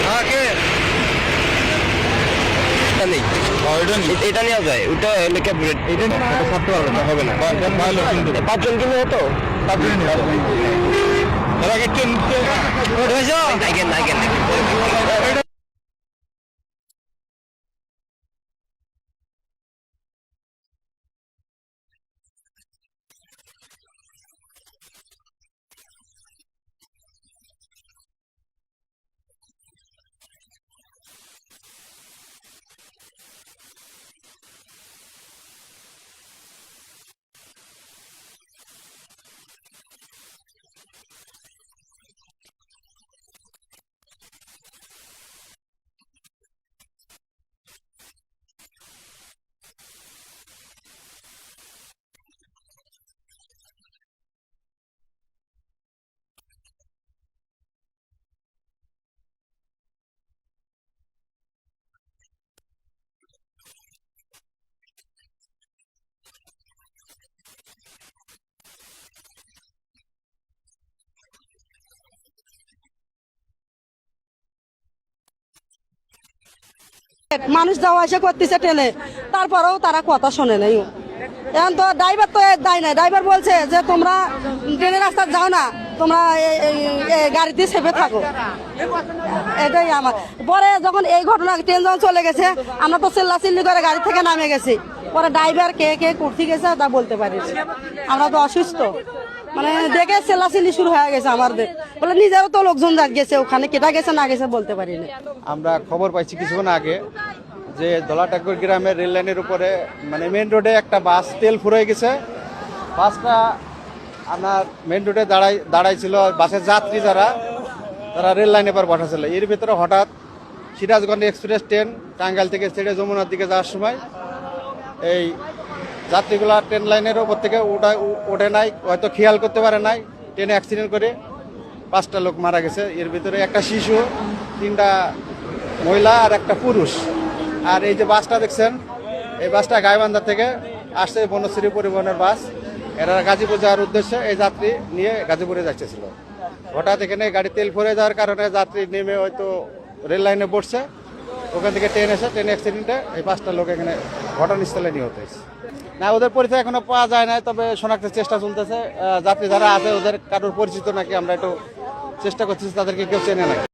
হ্যাঁ কে নেই এটা নেওয়া যায় ওটা ক্যাপ্টেন এটা ছাড়তে পারবে না হবে না পাঁচজন কিনে হতো মানুষ যাওয়া আসা করতেছে ট্রেনে, তারপরেও তারা কথা শোনে নাই। এখন তো ড্রাইভার তো দায় নাই, ড্রাইভার বলছে যে তোমরা ট্রেনের রাস্তা যাও না, তোমরা গাড়িতে চেপে থাকো। এটাই আমার পরে যখন এই ঘটনা ট্রেন যখন চলে গেছে আমরা তো চিল্লাচিল্লি করে গাড়ি থেকে নামে গেছি। পরে ড্রাইভার কে কে কুর্তি গেছে তা বলতে পারি, আমরা তো অসুস্থ মানে দেখে চিল্লাচিল্লি শুরু হয়ে গেছে আমাদের। বলে নিজেরও তো লোকজন গেছে ওখানে, কেটা গেছে না গেছে বলতে পারি না। আমরা খবর পাইছি কিছুক্ষণ আগে যে দলাটাকুর গ্রামের রেল লাইনের উপরে মানে মেন রোডে একটা বাস তেল ফুরিয়ে গেছে। বাসটা আপনার মেন রোডে দাঁড়াইছিল, বাসের যাত্রী তারা রেল লাইনে এবার বসাছিল। এর ভিতরে হঠাৎ সিরাজগঞ্জ এক্সপ্রেস ট্রেন টাঙ্গাইল থেকে ছেড়ে যমুনার দিকে যাওয়ার সময় এই যাত্রীগুলা ট্রেন লাইনের ওপর থেকে ওঠে নাই, হয়তো খেয়াল করতে পারে নাই, ট্রেনে অ্যাক্সিডেন্ট করে 5টা লোক মারা গেছে। এর ভিতরে একটা শিশু, 3টা মহিলা আর একটা পুরুষ। আর এই যে বাসটা দেখছেন, এই বাসটা গাইবান্ধা থেকে আসছে, বনশ্রী পরিবহনের বাস। এরা গাজীপুর যাওয়ার উদ্দেশ্যে এই যাত্রী নিয়ে গাজীপুরে যাচ্ছিল। হঠাৎ এখানে গাড়ি তেল ভরে যাওয়ার কারণে যাত্রী নেমে হয়তো রেল লাইনে বসছে, ওখান থেকে ট্রেন এসে ট্রেন অ্যাক্সিডেন্টে এই 5টা লোক এখানে ঘটনাস্থলে নিহত হয়েছে। না, ওদের পরিচয় এখনো পাওয়া যায় না, তবে শনাক্তের চেষ্টা চলতেছে। যাত্রী যারা আছে ওদের কারোর পরিচিত নাকি আমরা একটু চেষ্টা করতেছি, তাদেরকে কেউ চেনে নাকি।